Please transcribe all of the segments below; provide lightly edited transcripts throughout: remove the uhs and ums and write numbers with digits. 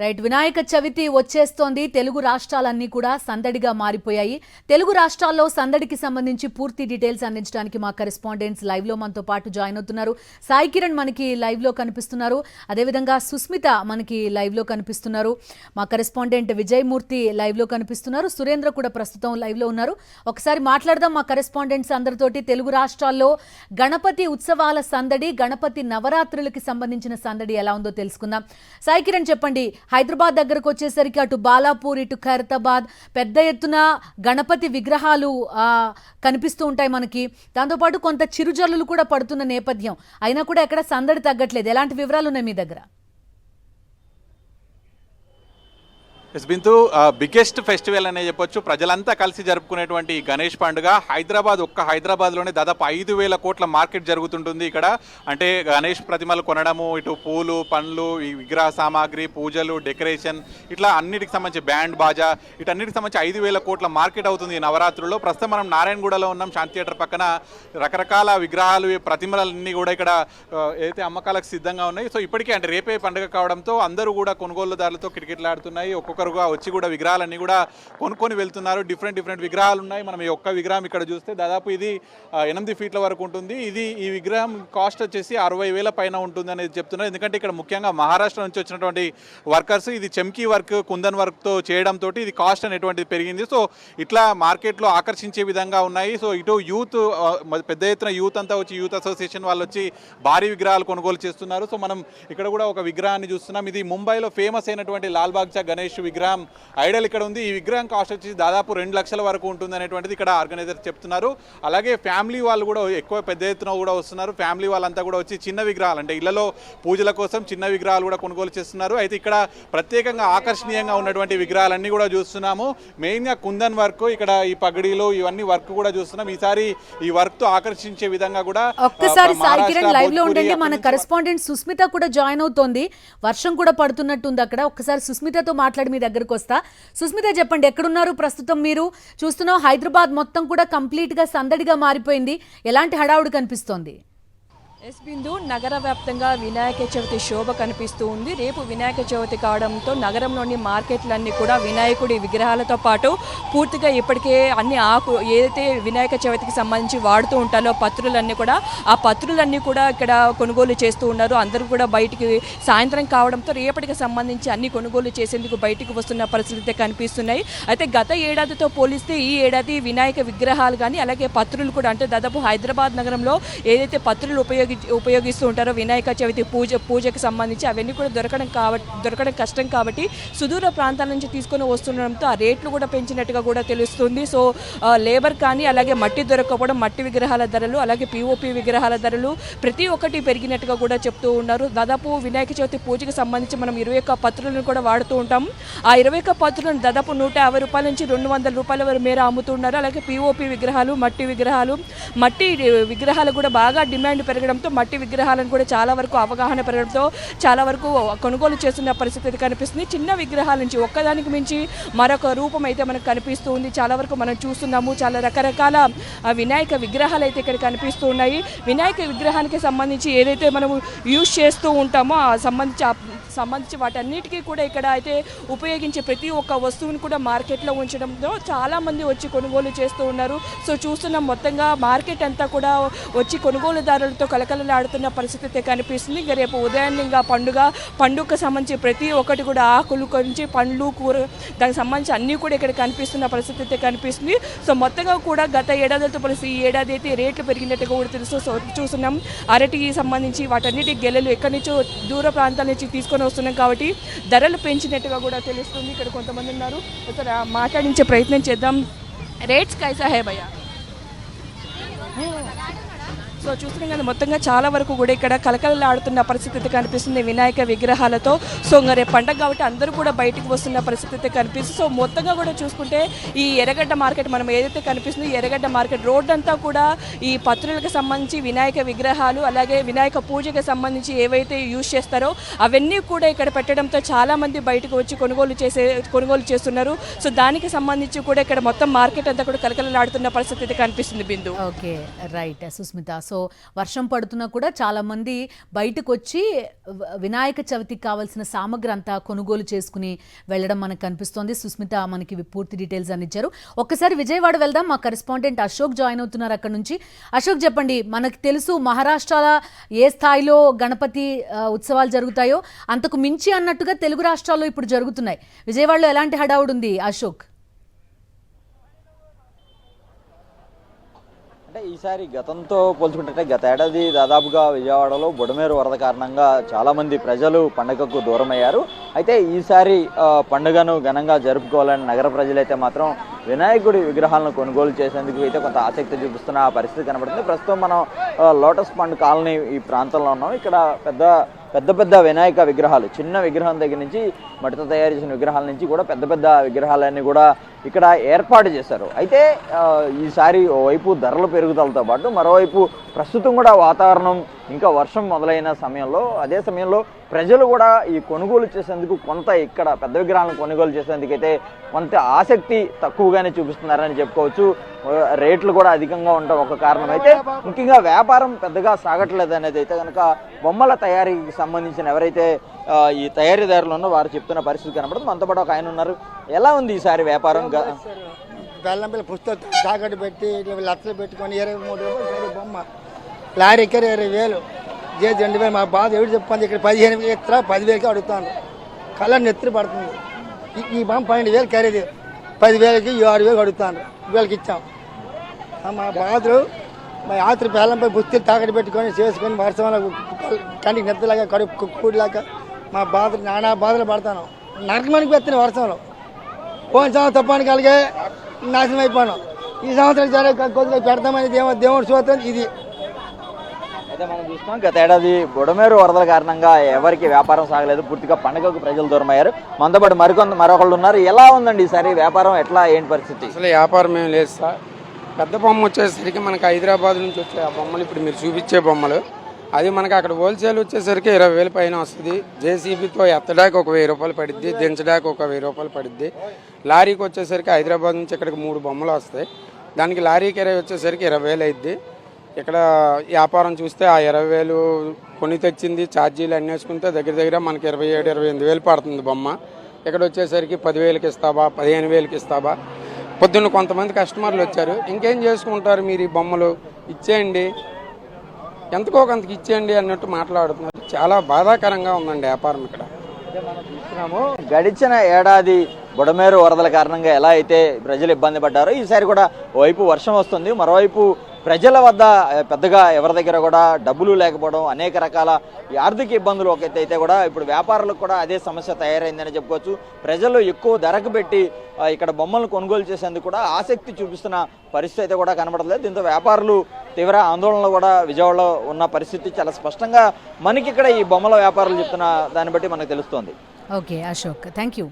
Right, Vinayaka Chavithi వచ్చేస్తోంది. తెలుగు రాష్ట్రాలన్నీ కూడా సందడిగా మారిపోయాయి. తెలుగు రాష్ట్రాల్లో సందడికి సంబంధించి పూర్తి డీటెయిల్స్ అందించడానికి మా కరెస్పాండెంట్స్ లైవ్ లో మనతో పాటు జాయిన్ అవుతున్నారు. సాయి కిరణ్ మనకి లైవ్ లో కనిపిస్తున్నారు, అదేవిధంగా సుస్మిత మనకి లైవ్ లో కనిపిస్తున్నారు, మా కరెస్పాండెంట్ విజయమూర్తి లైవ్ లో కనిపిస్తున్నారు, సురేంద్ర కూడా ప్రస్తుతం లైవ్ లో ఉన్నారు. ఒకసారి మాట్లాడదాం మా కరెస్పాండెంట్స్ అందరితోటి. తెలుగు రాష్ట్రాల్లో గణపతి ఉత్సవాల సందడి, గణపతి నవరాత్రులకి సంబంధించిన సందడి ఎలా ఉందో తెలుసుకుందాం. సాయి కిరణ్ చెప్పండి, హైదరాబాద్ దగ్గరకు వచ్చేసరికి అటు బాలాపూర్ ఇటు ఖైరతాబాద్ పెద్ద ఎత్తున గణపతి విగ్రహాలు కనిపిస్తూ ఉంటాయి మనకి. దాంతోపాటు కొంత చిరుజల్లులు కూడా పడుతున్న నేపథ్యం అయినా కూడా ఎక్కడ సందడి తగ్గట్లేదు. ఎలాంటి వివరాలు ఉన్నాయి మీ దగ్గర? బిందు, బిగ్గెస్ట్ ఫెస్టివల్ అనే చెప్పొచ్చు. ప్రజలంతా కలిసి జరుపుకునేటువంటి గణేష్ పండుగ హైదరాబాద్లోనే దాదాపు 5,000 కోట్ల మార్కెట్ జరుగుతుంటుంది ఇక్కడ. అంటే గణేష్ ప్రతిమలు కొనడము, ఇటు పూలు పండ్లు, ఈ విగ్రహ సామాగ్రి, పూజలు, డెకరేషన్, ఇట్లా అన్నిటికి సంబంధించి బ్యాండ్ బాజా, వీటన్నిటికి సంబంధించి 5,000 కోట్ల మార్కెట్ అవుతుంది ఈ నవరాత్రుల్లో. ప్రస్తుతం మనం నారాయణగూడలో ఉన్నాం, శాంతి థియేటర్ పక్కన. రకరకాల విగ్రహాలు, ప్రతిమలన్నీ కూడా ఇక్కడ ఏదైతే అమ్మకాలకు సిద్ధంగా ఉన్నాయి. సో ఇప్పటికే అంటే రేపే పండుగ కావడంతో అందరూ కూడా కొనుగోలుదారులతో కిటకిటలాడుతున్నాయి. ఒక్కొక్కరుగా వచ్చి కూడా విగ్రహాలన్నీ కూడా కొనుక్కొని వెళ్తున్నారు. డిఫరెంట్ విగ్రహాలు ఉన్నాయి. మనం ఈ ఒక్క విగ్రహం ఇక్కడ చూస్తే దాదాపు ఇది 8 ఫీట్ల వరకు ఉంటుంది. ఈ విగ్రహం కాస్ట్ వచ్చేసి 60,000 పైన ఉంటుంది అనేది చెప్తున్నారు. ఎందుకంటే ఇక్కడ ముఖ్యంగా మహారాష్ట్ర నుంచి వచ్చినటువంటి వర్కర్స్ ఇది చెమ్కీ వర్క్, కుందన్ వర్క్తో చేయడంతో ఇది కాస్ట్ అనేటువంటిది పెరిగింది. సో ఇట్లా మార్కెట్లో ఆకర్షించే విధంగా ఉన్నాయి. సో ఇటు యూత్, పెద్ద ఎత్తున యూత్ అంతా వచ్చి, యూత్ అసోసియేషన్ వాళ్ళు వచ్చి భారీ విగ్రహాలు కొనుగోలు చేస్తున్నారు. సో మనం ఇక్కడ కూడా ఒక విగ్రహాన్ని చూస్తున్నాం. ఇది ముంబైలో ఫేమస్ అయినటువంటి లాల్బాగ్చా గణేష్ విగ్రహం ఐడల్ ఇక్కడ ఉంది. ఈ విగ్రహం కాస్ట్ వచ్చి దాదాపు 2 లక్షల వరకు ఉంటుంది అనేటువంటిది ఇక్కడ ఆర్గనైజర్ చెప్తున్నారు. అలాగే ఫ్యామిలీ వాళ్ళు కూడా ఎక్కువ పెద్ద ఎత్తున కూడా వస్తున్నారు. ఫ్యామిలీ వాళ్ళంతా కూడా వచ్చి చిన్న విగ్రహాలు, అంటే ఇళ్లలో పూజల కోసం చిన్న విగ్రహాలు కూడా కొనుగోలు చేస్తున్నారు. అయితే ఇక్కడ ప్రత్యేకంగా ఆకర్షణీయంగా ఉన్నటువంటి విగ్రహాలన్నీ కూడా చూస్తున్నాము. మెయిన్గా కుందన్ వర్క్, ఇక్కడ ఈ పగడీలు ఇవన్నీ వర్క్ కూడా చూస్తున్నాం. ఈసారి ఈ వర్క్ తో ఆకర్షించే విధంగా కూడా ఒక్కసారి సాయి కిరణ్ లైవ్ లో ఉండండి. మన కరెస్పాండెంట్ సుస్మిత కూడా జాయిన్ అవుతోంది. వర్షం కూడా పడుతున్నట్టుంది అక్కడ. ఒక్కసారి సుస్మితతో మాట్లాడి మీ దగ్గరకు వస్తా. సుస్మిత చెప్పండి, ఎక్కడున్నారు ప్రస్తుతం? మీరు చూస్తున్నాం హైదరాబాద్ మొత్తం కూడా కంప్లీట్ గా సందడిగా మారిపోయింది. ఎలాంటి హడావుడి కనిపిస్తోంది? ఎస్ బిందు, నగర వ్యాప్తంగా వినాయక చవితి శోభ కనిపిస్తూ ఉంది. రేపు వినాయక చవితి కావడంతో నగరంలోని మార్కెట్లన్నీ కూడా వినాయకుడి విగ్రహాలతో పాటు పూర్తిగా ఇప్పటికే అన్ని ఏదైతే వినాయక చవితికి సంబంధించి వాడుతూ ఉంటారో పత్రులన్నీ కూడా, ఆ పత్రులన్నీ కూడా ఇక్కడ కొనుగోలు చేస్తూ ఉన్నారు. అందరూ కూడా బయటికి సాయంత్రం కావడంతో రేపటికి సంబంధించి అన్ని కొనుగోలు చేసేందుకు బయటికి వస్తున్న పరిస్థితి కనిపిస్తున్నాయి. అయితే గత ఏడాదితో పోలిస్తే ఈ ఏడాది వినాయక విగ్రహాలు కానీ అలాగే పత్రులు కూడా, అంటే దాదాపు హైదరాబాద్ నగరంలో ఏదైతే పత్రులు ఉపయోగిస్తూ ఉంటారో వినాయక చవితి పూజకి సంబంధించి అవన్నీ కూడా దొరకడం కష్టం కాబట్టి సుదూర ప్రాంతాల నుంచి తీసుకొని వస్తుండడంతో ఆ రేట్లు కూడా పెంచినట్టుగా కూడా తెలుస్తుంది. సో లేబర్ కానీ అలాగే మట్టి దొరకకపోవడం, మట్టి విగ్రహాల ధరలు అలాగే పిఓపి విగ్రహాల ధరలు ప్రతి ఒక్కటి పెరిగినట్టుగా కూడా చెప్తూ ఉన్నారు. దాదాపు వినాయక చవితి పూజకి సంబంధించి మనం 21 పత్రులను కూడా వాడుతూ ఉంటాం. ఆ 21 పత్రులను దాదాపు 150 రూపాయల నుంచి 200 రూపాయల వరకు మేర అమ్ముతున్నారు. అలాగే పిఓపి విగ్రహాలు, మట్టి విగ్రహాలు కూడా బాగా డిమాండ్ పెరగడంతో మట్టి విగ్రహాలను కూడా చాలా వరకు అవగాహన పెరగడంతో చాలా వరకు కొనుగోలు చేస్తున్న పరిస్థితి కనిపిస్తుంది. చిన్న విగ్రహాల నుంచి ఒక్కదానికి మించి మరొక రూపం అయితే మనకు కనిపిస్తూ ఉంది. చాలా వరకు మనం చూస్తున్నాము. చాలా రకరకాల వినాయక విగ్రహాలు అయితే ఇక్కడ కనిపిస్తూ ఉన్నాయి. వినాయక విగ్రహానికి సంబంధించి ఏదైతే మనము యూజ్ చేస్తూ ఉంటామో ఆ సంబంధించి వాటన్నిటికీ కూడా ఇక్కడ అయితే ఉపయోగించే ప్రతి ఒక్క వస్తువుని కూడా మార్కెట్లో ఉంచడంతో చాలామంది వచ్చి కొనుగోలు చేస్తూ ఉన్నారు. సో చూస్తున్నాం మొత్తంగా మార్కెట్ అంతా కూడా వచ్చి కొనుగోలుదారులతో కలకలలాడుతున్న పరిస్థితి కనిపిస్తుంది. ఇంకా రేపు ఉదయాన్నే ఇంకా పండుగకు సంబంధించి ప్రతి ఒక్కటి కూడా ఆకులు కొంచెం పండ్లు, కూర, దానికి సంబంధించి అన్నీ కూడా ఇక్కడ కనిపిస్తున్న పరిస్థితి కనిపిస్తుంది. సో మొత్తంగా కూడా గత ఏడాదితో పోలిసి ఈ ఏడాది అయితే రేట్లు పెరిగినట్టుగా కూడా తెలుసు. సో చూస్తున్నాం అరటికి సంబంధించి వాటన్నిటి గెలలు ఎక్కడి నుంచో దూర ప్రాంతాల నుంచి తీసుకొని వస్తున్నాం కాబట్టి ధరలు పెంచినట్టుగా కూడా తెలుస్తుంది. ఇక్కడ కొంతమంది ఉన్నారు, మాట్లాడించే ప్రయత్నం చేద్దాం. రేట్స్ కైసా హై భయ్యా? సో చూస్తున్నాం కదా మొత్తంగా చాలా వరకు కూడా ఇక్కడ కలకలలాడుతున్న పరిస్థితి కనిపిస్తుంది వినాయక విగ్రహాలతో. సో ఇంకా రేపు పండగ కాబట్టి అందరూ కూడా బయటికి వస్తున్న పరిస్థితి కనిపిస్తుంది. సో మొత్తంగా కూడా చూసుకుంటే ఈ ఎర్రగడ్డ మార్కెట్ మనం ఏదైతే కనిపిస్తుందో ఎర్రగడ్డ మార్కెట్ రోడ్ అంతా కూడా ఈ పత్రులకు సంబంధించి వినాయక విగ్రహాలు అలాగే వినాయక పూజకి సంబంధించి ఏవైతే యూజ్ చేస్తారో అవన్నీ కూడా ఇక్కడ పెట్టడంతో చాలా మంది బయటకు వచ్చి కొనుగోలు చేస్తున్నారు. సో దానికి సంబంధించి కూడా ఇక్కడ మొత్తం మార్కెట్ అంతా కూడా కలకలలాడుతున్న పరిస్థితి కనిపిస్తుంది. Bindu. Okay, right Sushmita. So వర్షం పడుతున్నా కూడా చాలామంది బయటకు వచ్చి వినాయక చవితికి కావాల్సిన సామగ్రి అంతా కొనుగోలు చేసుకుని వెళ్ళడం మనకు కనిపిస్తోంది. సుస్మిత మనకి పూర్తి డీటెయిల్స్ అందించారు. ఒక్కసారి విజయవాడ వెళ్దాం. మా కరెస్పాండెంట్ అశోక్ జాయిన్ అవుతున్నారు అక్కడ నుంచి. అశోక్, చెప్పండి, మనకు తెలుసు మహారాష్ట్ర ఏ స్థాయిలో గణపతి ఉత్సవాలు జరుగుతాయో అంతకు మించి అన్నట్టుగా తెలుగు రాష్ట్రాల్లో ఇప్పుడు జరుగుతున్నాయి. విజయవాడలో ఎలాంటి హడావుడు ఉంది అశోక్? అంటే ఈసారి గతంతో పోల్చుకుంటే గత ఏడాది దాదాపుగా విజయవాడలో బుడమేరు వరద కారణంగా చాలామంది ప్రజలు పండుగకు దూరమయ్యారు. అయితే ఈసారి పండుగను ఘనంగా జరుపుకోవాలని నగర ప్రజలైతే మాత్రం వినాయకుడి విగ్రహాలను కొనుగోలు చేసేందుకు అయితే కొంత ఆసక్తి చూపిస్తున్న పరిస్థితి కనబడుతుంది. ప్రస్తుతం మనం లోటస్ పండ్ కాలనీ ఈ ప్రాంతంలో ఉన్నాం. ఇక్కడ పెద్ద వినాయక విగ్రహాలు, చిన్న విగ్రహం దగ్గర నుంచి మట్టితో తయారు చేసిన విగ్రహాల నుంచి కూడా పెద్ద విగ్రహాలన్నీ కూడా ఇక్కడ ఏర్పాటు చేశారు. అయితే ఈసారి ఓవైపు ధరల పెరుగుదలతో పాటు మరోవైపు ప్రస్తుతం కూడా వాతావరణం ఇంకా వర్షం మొదలైన సమయంలో, అదే సమయంలో ప్రజలు కూడా ఈ కొనుగోలు చేసేందుకు కొంత ఇక్కడ పెద్ద విగ్రహాలను కొనుగోలు చేసేందుకైతే కొంత ఆసక్తి తక్కువగానే చూపిస్తున్నారని చెప్పుకోవచ్చు. రేట్లు కూడా అధికంగా ఉండడం ఒక కారణం. అయితే ముఖ్యంగా వ్యాపారం పెద్దగా సాగట్లేదు అనేది అయితే కనుక బొమ్మల తయారీకి సంబంధించిన ఎవరైతే ఈ తయారీదారులు ఉన్నో వారు చెప్తున్న పరిస్థితి కనబడుతుంది. మనతో పాటు ఒక ఆయన ఉన్నారు. ఎలా ఉంది ఈసారి వ్యాపారం? బెల్లంపల్లి పుస్తకం తాకట్టు పెట్టి లక్షలు పెట్టుకొని 23 రూపాయలు బొమ్మ, లారీకి 20,000, జేజీ 2,000. మా బాధ ఎవరు చెప్పండి. ఇక్కడ 15,000 ఎత్తురా, 10,000కి అడుగుతాను. కలర్ నెత్తురు పడుతుంది. ఈ బొమ్మ 12,000 ఖరీదు, 10,000కి 6,000 అడుగుతాను. 2,000కి ఇచ్చాం. మా బాధలు మా యాత్ర బెల్లంపై పుస్తకం తాకట్టు పెట్టుకొని చేసుకొని వర్షంలో కంటికి నెత్తలాగా కడుపు కూడిలాగా మా బాధలు నానా బాధలు పడతాను. నరకమానికి పెడుతున్నాయి వర్షంలో. పోయిన సంవత్సరం తప్పానికి కలిగే నాశనం అయిపోయాను. ఈ సంవత్సరం కొద్దిగా పెడతామని దేవుడు చూస్తాం. ఇది అయితే మనం చూస్తాం గత ఏడాది బుడమేరు వరదల కారణంగా ఎవరికి వ్యాపారం సాగలేదు. పూర్తిగా పండుగకు ప్రజలు దూరమయ్యారు. మనతో పాటు మరొకళ్ళు ఉన్నారు. ఎలా ఉందండి ఈసారి వ్యాపారం? ఎట్లా ఏంటి పరిస్థితి? అసలు వ్యాపారం ఏం లేదు సార్. పెద్ద బొమ్మ వచ్చేసరికి మనకి హైదరాబాద్ నుంచి వచ్చే ఆ బొమ్మలు, ఇప్పుడు మీరు చూపించే బొమ్మలు, అది మనకి అక్కడ హోల్సేల్ వచ్చేసరికి 20,000 పైన వస్తుంది. జేసీబీతో ఎత్తడానికి ఒక 1,000 రూపాయలు పడుద్ది, దించడానికి ఒక 1,000 రూపాయలు పడుద్ది. లారీకి వచ్చేసరికి హైదరాబాద్ నుంచి ఇక్కడికి 3 బొమ్మలు వస్తాయి. దానికి లారీ కిరాయి వచ్చేసరికి 20,000 అయింది. ఇక్కడ వ్యాపారం చూస్తే ఆ 20,000 కొని తెచ్చింది ఛార్జీలు అన్నీ వేసుకుంటే దగ్గర మనకి 27,000-28,000 పడుతుంది బొమ్మ. ఇక్కడ వచ్చేసరికి 10,000కి ఇస్తావా, 15,000కి ఇస్తావా? పొద్దున్న కొంతమంది కస్టమర్లు వచ్చారు. ఇంకేం చేసుకుంటారు మీరు, ఈ బొమ్మలు ఇచ్చేయండి, ఎంతకో కొంతకి ఇచ్చేయండి అన్నట్టు మాట్లాడుతున్నారు. చాలా బాధాకరంగా ఉందండి వ్యాపారం ఇక్కడ. మనం చూస్తున్నాము గడిచిన ఏడాది బుడమేరు వరదల కారణంగా ఎలా అయితే ప్రజలు ఇబ్బంది పడ్డారో ఈసారి కూడా ఓవైపు వర్షం వస్తుంది, మరోవైపు ప్రజల వద్ద పెద్దగా ఎవరి దగ్గర కూడా డబ్బులు లేకపోవడం, అనేక రకాల ఆర్థిక ఇబ్బందులు ఒకైతే కూడా ఇప్పుడు వ్యాపారులకు కూడా అదే సమస్య తయారైందని చెప్పుకోవచ్చు. ప్రజలు ఎక్కువ ధరకు పెట్టి ఇక్కడ బొమ్మలను కొనుగోలు చేసేందుకు కూడా ఆసక్తి చూపిస్తున్న పరిస్థితి అయితే కూడా కనబడలేదు. దీంతో వ్యాపారులు తీవ్ర ఆందోళనలో కూడా విజయవాడలో ఉన్న పరిస్థితి చాలా స్పష్టంగా మనకి ఇక్కడ ఈ బొమ్మల వ్యాపారులు చెప్తున్న దాన్ని బట్టి మనకు తెలుస్తోంది. Okay Ashok, thank you.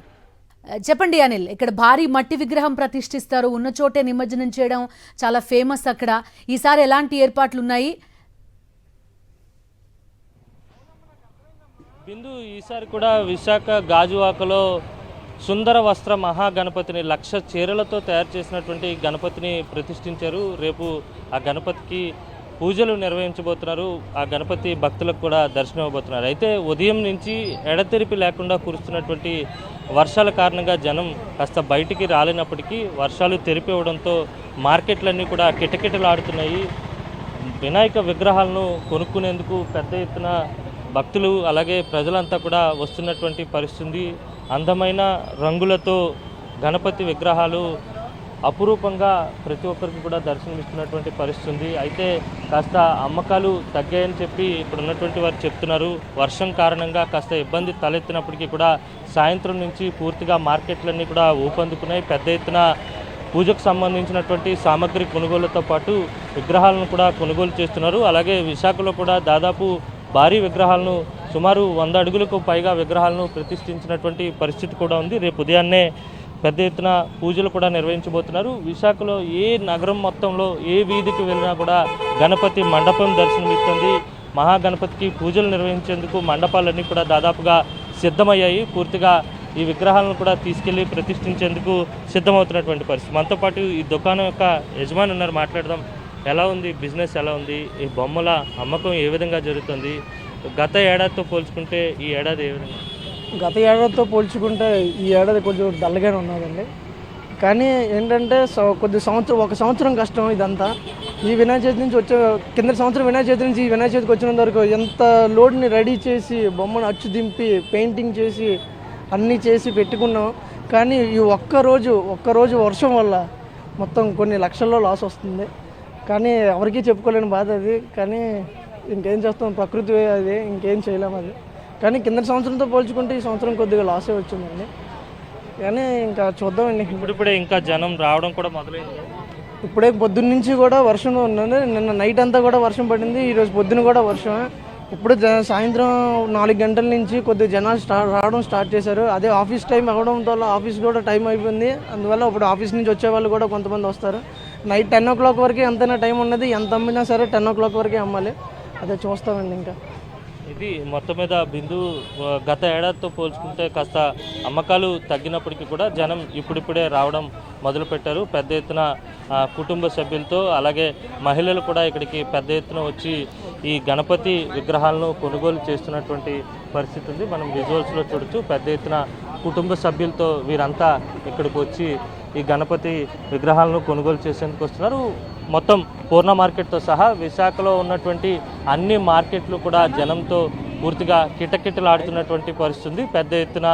చెప్పండి అనిల్, ఇక్కడ భారీ మట్టి విగ్రహం ప్రతిష్ఠిస్తారు, ఉన్న చోటే నిమజ్జనం చేయడం చాలా ఫేమస్ అక్కడ. ఈసారి ఎలాంటి ఏర్పాట్లు ఉన్నాయి? బిందు, ఈసారి కూడా విశాఖ గాజువాకలో సుందర వస్త్ర మహాగణపతిని 1,00,000 చీరలతో తయారు చేసినటువంటి గణపతిని ప్రతిష్ఠించారు. రేపు ఆ గణపతికి పూజలు నిర్వహించబోతున్నారు. ఆ గణపతి భక్తులకు కూడా దర్శనం ఇవ్వబోతున్నారు. అయితే ఉదయం నుంచి ఎడతెరిపి లేకుండా కురుస్తున్నటువంటి వర్షాల కారణంగా జనం కాస్త బయటికి రాలేనప్పటికీ వర్షాలు తెరిపివ్వడంతో మార్కెట్లన్నీ కూడా కిటకిటలాడుతున్నాయి. వినాయక విగ్రహాలను కొనుక్కునేందుకు పెద్ద ఎత్తున భక్తులు అలాగే ప్రజలంతా కూడా వస్తున్నటువంటి పరిస్థితి. అందమైన రంగులతో గణపతి విగ్రహాలు అపురూపంగా ప్రతి ఒక్కరికి కూడా దర్శనమిస్తున్నటువంటి పరిస్థితి. అయితే కాస్త అమ్మకాలు తగ్గాయని చెప్పి ఇక్కడ ఉన్నటువంటి వారు చెప్తున్నారు. వర్షం కారణంగా కాస్త ఇబ్బంది తలెత్తినప్పటికీ కూడా సాయంత్రం నుంచి పూర్తిగా మార్కెట్లన్నీ కూడా ఊపందుకున్నాయి. పెద్ద ఎత్తున పూజకు సంబంధించినటువంటి సామగ్రి కొనుగోలుతో పాటు విగ్రహాలను కూడా కొనుగోలు చేస్తున్నారు. అలాగే విశాఖలో కూడా దాదాపు భారీ విగ్రహాలను సుమారు 100 అడుగులకు పైగా విగ్రహాలను ప్రతిష్ఠించినటువంటి పరిస్థితి కూడా ఉంది. రేపు ఉదయాన్నే పెద్ద ఎత్తున పూజలు కూడా నిర్వహించబోతున్నారు. విశాఖలో ఏ నగరం మొత్తంలో ఏ వీధికి వెళ్ళినా కూడా గణపతి మండపం దర్శనమిస్తుంది. మహాగణపతికి పూజలు నిర్వహించేందుకు మండపాలన్నీ కూడా దాదాపుగా సిద్ధమయ్యాయి. పూర్తిగా ఈ విగ్రహాలను కూడా తీసుకెళ్లి ప్రతిష్ఠించేందుకు సిద్ధమవుతున్నటువంటి పరిస్థితి. మనతో పాటు ఈ దుకాణం యొక్క యజమాని ఉన్నారు, మాట్లాడదాం. ఎలా ఉంది బిజినెస్, ఎలా ఉంది, ఈ బొమ్మల అమ్మకం ఏ విధంగా జరుగుతుంది, గత ఏడాదితో పోల్చుకుంటే ఈ ఏడాది ఏ విధంగా? గత ఏడాదితో పోల్చుకుంటే ఈ ఏడాది కొంచెం డల్గానే ఉన్నదండి. కానీ ఏంటంటే ఒక సంవత్సరం కష్టం ఇదంతా. ఈ వినాయక చవితి నుంచి కింద సంవత్సరం వినాయక చవితి నుంచి ఈ వినాయక చవితికి వచ్చినంత వరకు ఎంత లోడ్ని రెడీ చేసి బొమ్మను అచ్చు దింపి పెయింటింగ్ చేసి అన్నీ చేసి పెట్టుకున్నాం. కానీ ఈ ఒక్కరోజు వర్షం వల్ల మొత్తం కొన్ని లక్షల్లో లాస్ వస్తుంది. కానీ ఎవరికీ చెప్పుకోలేని బాధ అది. కానీ ఇంకేం చేస్తాం, ప్రకృతి అది, ఇంకేం చేయలేము అది. కానీ కింద సంవత్సరంతో పోల్చుకుంటే ఈ సంవత్సరం కొద్దిగా లాసే వచ్చిందండి. కానీ ఇంకా చూద్దామండి. ఇప్పుడిప్పుడే ఇంకా జనం రావడం కూడా మొదలైంది. ఇప్పుడే పొద్దున్న నుంచి కూడా వర్షం ఉన్నది. నిన్న నైట్ అంతా కూడా వర్షం పడింది, ఈరోజు పొద్దున కూడా వర్షం. ఇప్పుడు సాయంత్రం 4 గంటల నుంచి కొద్దిగా జనాలు రావడం స్టార్ట్ చేశారు. అదే ఆఫీస్ టైం అవ్వడంతో ఆఫీస్ కూడా టైం అయిపోయింది. అందువల్ల ఇప్పుడు ఆఫీస్ నుంచి వచ్చే వాళ్ళు కూడా కొంతమంది వస్తారు. నైట్ 10 o'clock వరకే ఎంతైనా టైం ఉన్నది. ఎంత అమ్మినా సరే 10 o'clock వరకే అమ్మాలి. అదే చూస్తామండి. ఇంకా ఇది మొత్తం మీద బిందు గత ఏడాదితో పోల్చుకుంటే కాస్త అమ్మకాలు తగ్గినప్పటికీ కూడా జనం ఇప్పుడిప్పుడే రావడం మొదలుపెట్టారు. పెద్ద ఎత్తున కుటుంబ సభ్యులతో, అలాగే మహిళలు కూడా ఇక్కడికి పెద్ద ఎత్తున వచ్చి ఈ గణపతి విగ్రహాలను కొనుగోలు చేస్తున్నటువంటి పరిస్థితి ఉంది. మనం విజువల్స్లో చూడొచ్చు. పెద్ద ఎత్తున కుటుంబ సభ్యులతో వీరంతా ఇక్కడికి వచ్చి ఈ గణపతి విగ్రహాలను కొనుగోలు చేసేందుకు వస్తున్నారు. మొత్తం పూర్ణ మార్కెట్తో సహా విశాఖలో ఉన్నటువంటి అన్ని మార్కెట్లు కూడా జనంతో పూర్తిగా కిటకిటలాడుతున్నటువంటి పరిస్థితి. పెద్ద ఎత్తున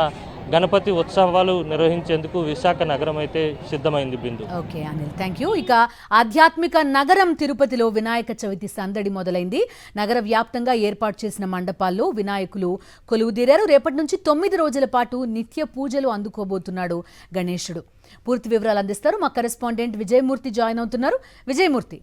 గణపతి ఉత్సవాలు నిర్వహించేందుకు విశాఖ నగరం అయితే సిద్ధమైంది. Bindu. Okay Anil, thank you. ఇక ఆధ్యాత్మిక నగరం తిరుపతిలో వినాయక చవితి సందడి మొదలైంది. నగర వ్యాప్తంగా ఏర్పాటు చేసిన మండపాల్లో వినాయకులు కొలువుదీరారు. రేపటి నుంచి 9 రోజుల పాటు నిత్య పూజలు అందుకోబోతున్నాడు గణేశుడు. పూర్తి వివరాలు అందిస్తారు మా కరెస్పాండెంట్ విజయమూర్తి. జాయిన్ అవుతున్నారు. విజయమూర్తి.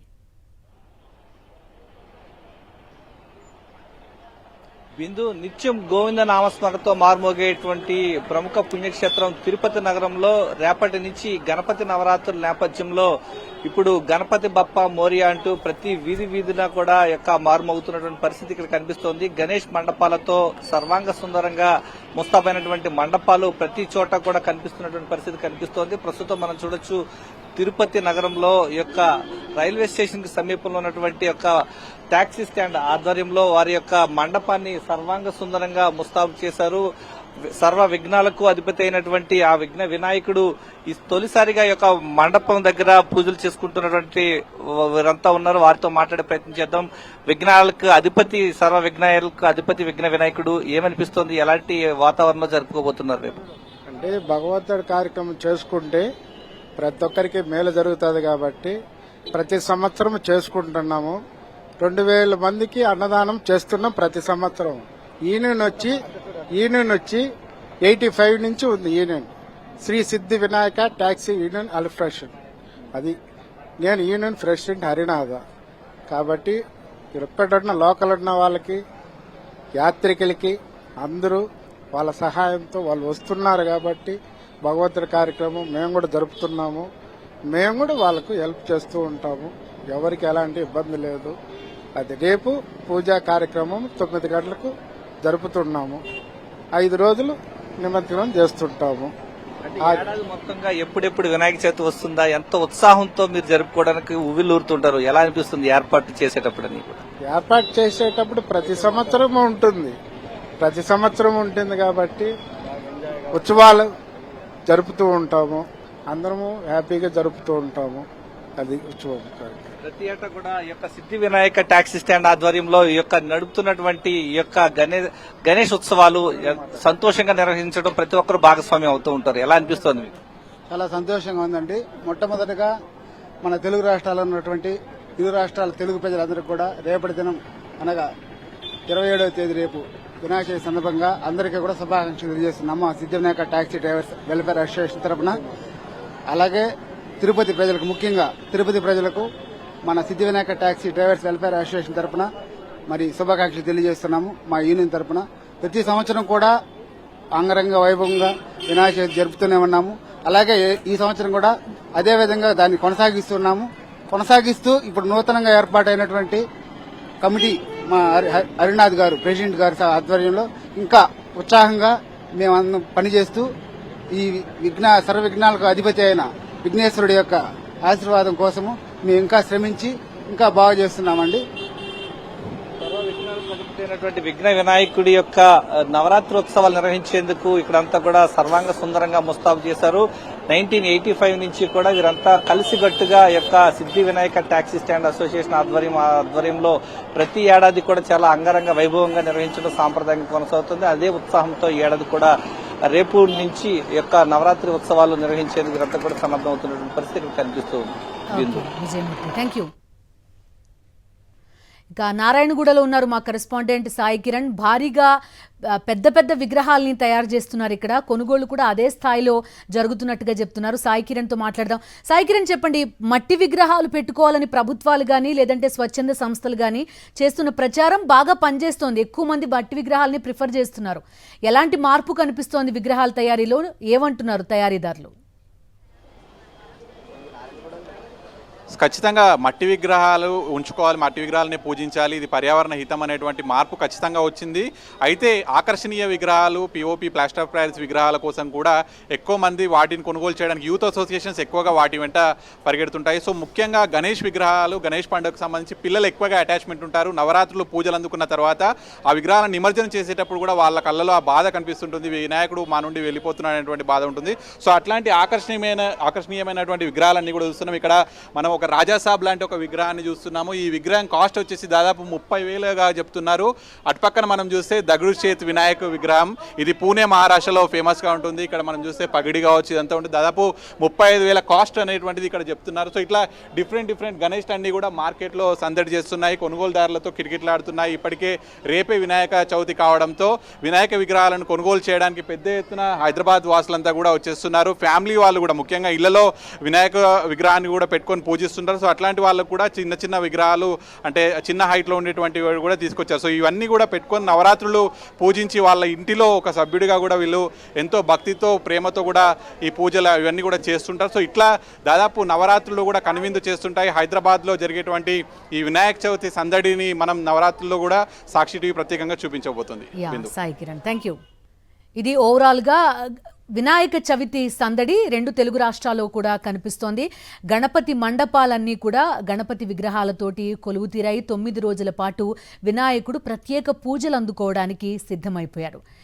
బిందు, నిత్యం గోవింద నామస్మరణతో మారుమోగేటువంటి ప్రముఖ పుణ్యక్షేత్రం తిరుపతి నగరంలో రేపటి నుంచి గణపతి నవరాత్రుల నేపథ్యంలో ఇప్పుడు గణపతి బప్ప మోరియా అంటూ ప్రతి వీధిన కూడా మారుమోగుతున్నటువంటి పరిస్థితి ఇక్కడ కనిపిస్తోంది. గణేష్ మండపాలతో సర్వాంగ సుందరంగా ముస్తాబైనటువంటి మండపాలు ప్రతి చోట కూడా కనిపిస్తున్నటువంటి పరిస్థితి కనిపిస్తోంది. ప్రస్తుతం మనం చూడొచ్చు, తిరుపతి నగరంలో రైల్వే స్టేషన్ కి సమీపంలో ఉన్నటువంటి టాక్సీ స్టాండ్ ఆధ్వర్యంలో వారి మండపాన్ని సర్వాంగ సుందరంగా ముస్తాబు చేశారు. సర్వ విఘ్నాలకు అధిపతి అయినటువంటి ఆ విఘ్న వినాయకుడు ఈ తొలిసారిగా మండపం దగ్గర పూజలు చేసుకుంటున్నటువంటి వీరంతా ఉన్నారు. వారితో మాట్లాడే ప్రయత్నం చేద్దాం. విఘ్నాలకు అధిపతి, సర్వ విఘ్నాలకు అధిపతి విఘ్న వినాయకుడు ఏమనిపిస్తోంది? ఎలాంటి వాతావరణంలో జరుపుకోబోతున్నారు రేపు? అంటే భగవంతుడి కార్యక్రమం చేసుకుంటే ప్రతి ఒక్కరికి మేలు జరుగుతుంది కాబట్టి ప్రతి సంవత్సరం చేసుకుంటున్నాము. 2000 మందికి అన్నదానం చేస్తున్నాం ప్రతి సంవత్సరం. యూనియన్ వచ్చి 85 నుంచి ఉంది. యూనియన్ శ్రీ సిద్ధి వినాయక టాక్సీ యూనియన్ అల్ఫ్రెషన్. అది నేను యూనియన్ ప్రెసిడెంట్ హరినాథ. కాబట్టి ఎక్కడున్న లోకల్ ఉన్న వాళ్ళకి, యాత్రికులకి అందరూ వాళ్ళ సహాయంతో వాళ్ళు వస్తున్నారు. కాబట్టి భగవంతుడి కార్యక్రమం మేము కూడా జరుపుతున్నాము. మేము కూడా వాళ్ళకు హెల్ప్ చేస్తూ ఉంటాము. ఎవరికి ఎలాంటి ఇబ్బంది లేదు. అది రేపు పూజా కార్యక్రమం 9 గంటలకు జరుపుతున్నాము. 5 రోజులు నిమజ్జనం చేస్తుంటాము. ఏడాది మొత్తంగా ఎప్పుడెప్పుడు వినాయక చవితి వస్తుందా, ఎంత ఉత్సాహంతో మీరు జరుపుకోవడానికి ఉవ్విల్లూరుతుంటారు? ఎలా అనిపిస్తుంది ఏర్పాటు చేసేటప్పుడు? ఏర్పాటు చేసేటప్పుడు ప్రతి సంవత్సరం ఉంటుంది కాబట్టి ఉత్సవాలు జరుపుతూ ఉంటాము. అందరము హ్యాపీగా జరుపుతూ ఉంటాము. అది ఉత్సవం. ప్రతి ఏటా కూడా సిద్ధి వినాయక టాక్సీ స్టాండ్ ఆధ్వర్యంలో నడుపుతున్నటువంటి గణేష్ ఉత్సవాలు సంతోషంగా నిర్వహించడం ప్రతి ఒక్కరు భాగస్వామ్యం అవుతూ ఉంటారు. ఎలా అనిపిస్తోంది మీకు? చాలా సంతోషంగా ఉందండి. మొట్టమొదటిగా మన తెలుగు రాష్ట్రాల్లో ఉన్నటువంటి 2 రాష్ట్రాల తెలుగు ప్రజలందరికీ కూడా రేపటి దినం అనగా 27వ తేదీ రేపు వినాయక చవితి సందర్భంగా అందరికీ కూడా శుభాకాంక్షలు తెలియజేస్తున్నాము. సిద్ధి Vinayaka taxi drivers welfare association తరఫున, అలాగే తిరుపతి ప్రజలకు, ముఖ్యంగా తిరుపతి ప్రజలకు మన సిద్ధి Vinayaka taxi drivers welfare association తరఫున మరి శుభాకాంక్షలు తెలియజేస్తున్నాము. మా యూనియన్ తరఫున ప్రతి సంవత్సరం కూడా అంగరంగ వైభవంగా వినాయక చవితి జరుపుతూనే ఉన్నాము. అలాగే ఈ సంవత్సరం కూడా అదే విధంగా దాన్ని కొనసాగిస్తూ ఇప్పుడు నూతనంగా ఏర్పాటైనటువంటి కమిటీ మా హరినాథ్ గారు, ప్రెసిడెంట్ గారి ఆధ్వర్యంలో ఇంకా ఉత్సాహంగా మేము పనిచేస్తూ ఈ సర్వ విఘ్నాలకు అధిపతి అయిన విఘ్నేశ్వరుడి యొక్క ఆశీర్వాదం కోసము మేము ఇంకా శ్రమించి ఇంకా బాగా చేస్తున్నామండి. అయినటువంటి విఘ్న వినాయకుడి యొక్క నవరాత్రి ఉత్సవాలు నిర్వహించేందుకు ఇక్కడంతా కూడా సర్వాంగ సుందరంగా ముస్తాబు చేశారు. 1985 నుంచి కూడా వీరంతా కలిసికట్టుగా యొక్క సిద్ధి వినాయక టాక్సీ స్టాండ్ అసోసియేషన్ ఆధ్వర్యంలో ప్రతి ఏడాది కూడా చాలా అంగరంగ వైభవంగా నిర్వహించడం సాంప్రదాయం కొనసాగుతుంది. అదే ఉత్సాహంతో ఈ ఏడాది కూడా రేపు నుంచి యొక్క నవరాత్రి ఉత్సవాలు నిర్వహించేందుకు వీరంతా కూడా సన్నద్దమవుతున్నటువంటి పరిస్థితి కనిపిస్తుంది. Vijayamurthy, thank you. ఇక నారాయణగూడలో ఉన్నారు మా కరెస్పాండెంట్ సాయి కిరణ్. భారీగా పెద్ద పెద్ద విగ్రహాలని తయారు చేస్తున్నారు. ఇక్కడ కొనుగోళ్లు కూడా అదే స్థాయిలో జరుగుతున్నట్టుగా చెప్తున్నారు. సాయి కిరణ్తో మాట్లాడదాం. సాయి కిరణ్, చెప్పండి, మట్టి విగ్రహాలు పెట్టుకోవాలని ప్రభుత్వాలు కానీ లేదంటే స్వచ్ఛంద సంస్థలు కానీ చేస్తున్న ప్రచారం బాగా పనిచేస్తోంది. ఎక్కువ మంది మట్టి విగ్రహాలని ప్రిఫర్ చేస్తున్నారు. ఎలాంటి మార్పు కనిపిస్తోంది విగ్రహాల తయారీలో? ఏమంటున్నారు తయారీదారులు? ఖచ్చితంగా మట్టి విగ్రహాలు ఉంచుకోవాలి, మట్టి విగ్రహాలని పూజించాలి, ఇది పర్యావరణ హితం అనేటువంటి మార్పు ఖచ్చితంగా వచ్చింది. అయితే ఆకర్షణీయ విగ్రహాలు, పిఓపి, ప్లాస్టర్ ఆఫ్ ప్యారిస్ విగ్రహాల కోసం కూడా ఎక్కువ మంది వాటిని కొనుగోలు చేయడానికి యూత్ అసోసియేషన్స్ ఎక్కువగా వాటి వెంట పరిగెడుతుంటాయి. సో ముఖ్యంగా గణేష్ విగ్రహాలు, గణేష్ పండుగకు సంబంధించి పిల్లలు ఎక్కువగా అటాచ్మెంట్ ఉంటారు. నవరాత్రులు పూజలు అందుకున్న తర్వాత ఆ విగ్రహాలను నిమజ్జనం చేసేటప్పుడు కూడా వాళ్ళ కళ్ళలో ఆ బాధ కనిపిస్తుంటుంది. వినాయకుడు మా నుండి వెళ్ళిపోతున్నాడు అనేటువంటి బాధ ఉంటుంది. సో అట్లాంటి ఆకర్షణీయమైనటువంటి విగ్రహాలన్నీ కూడా చూస్తున్నాం. ఇక్కడ మనం ఒక రాజాసాబ్ లాంటి ఒక విగ్రహాన్ని చూస్తున్నాము. ఈ విగ్రహం కాస్ట్ వచ్చేసి దాదాపు 30,000గా చెప్తున్నారు. అటుపక్కన మనం చూస్తే దగడు చేత్ వినాయక విగ్రహం, ఇది పూణే మహారాష్ట్రలో ఫేమస్గా ఉంటుంది. ఇక్కడ మనం చూస్తే పగిడి కావచ్చు, ఇదంతా ఉంటుంది. దాదాపు 35,000 కాస్ట్ అనేటువంటిది ఇక్కడ చెప్తున్నారు. సో ఇట్లా డిఫరెంట్ గణేష్ అన్ని కూడా మార్కెట్లో సందడి చేస్తున్నాయి, కొనుగోలుదారులతో కిటకిటలాడుతున్నాయి. ఇప్పటికే రేపే వినాయక చవితి కావడంతో వినాయక విగ్రహాలను కొనుగోలు చేయడానికి పెద్ద ఎత్తున హైదరాబాద్ వాసులంతా కూడా వచ్చేస్తున్నారు. ఫ్యామిలీ వాళ్ళు కూడా ముఖ్యంగా ఇళ్లలో వినాయక విగ్రహాన్ని కూడా పెట్టుకొని పూజిస్తున్నారు. సో అట్లాంటి వాళ్ళకు కూడా చిన్న విగ్రహాలు, అంటే చిన్న హైట్లో ఉండేటువంటి కూడా తీసుకొచ్చారు. సో ఇవన్నీ కూడా పెట్టుకొని నవరాత్రులు పూజించి వాళ్ళ ఇంటిలో ఒక సభ్యుడిగా కూడా వీళ్ళు ఎంతో భక్తితో, ప్రేమతో కూడా ఈ పూజలు ఇవన్నీ కూడా చేస్తుంటారు. సో ఇట్లా దాదాపు నవరాత్రులు కూడా కనువిందు చేస్తుంటాయి. హైదరాబాద్లో జరిగేటువంటి ఈ వినాయక చవితి సందడిని మనం నవరాత్రుల్లో కూడా సాక్షి టీవీ ప్రత్యేకంగా చూపించబోతుంది. Sai Kiran, thank you. ఇది ఓవరాల్గా వినాయక చవితి సందడి 2 తెలుగు రాష్ట్రాల్లో కూడా కనిపిస్తోంది. గణపతి మండపాలన్నీ కూడా గణపతి విగ్రహాలతోటి కొలువు తీరాయి. 9 రోజుల పాటు వినాయకుడు ప్రత్యేక పూజలు అందుకోవడానికి సిద్ధమైపోయారు.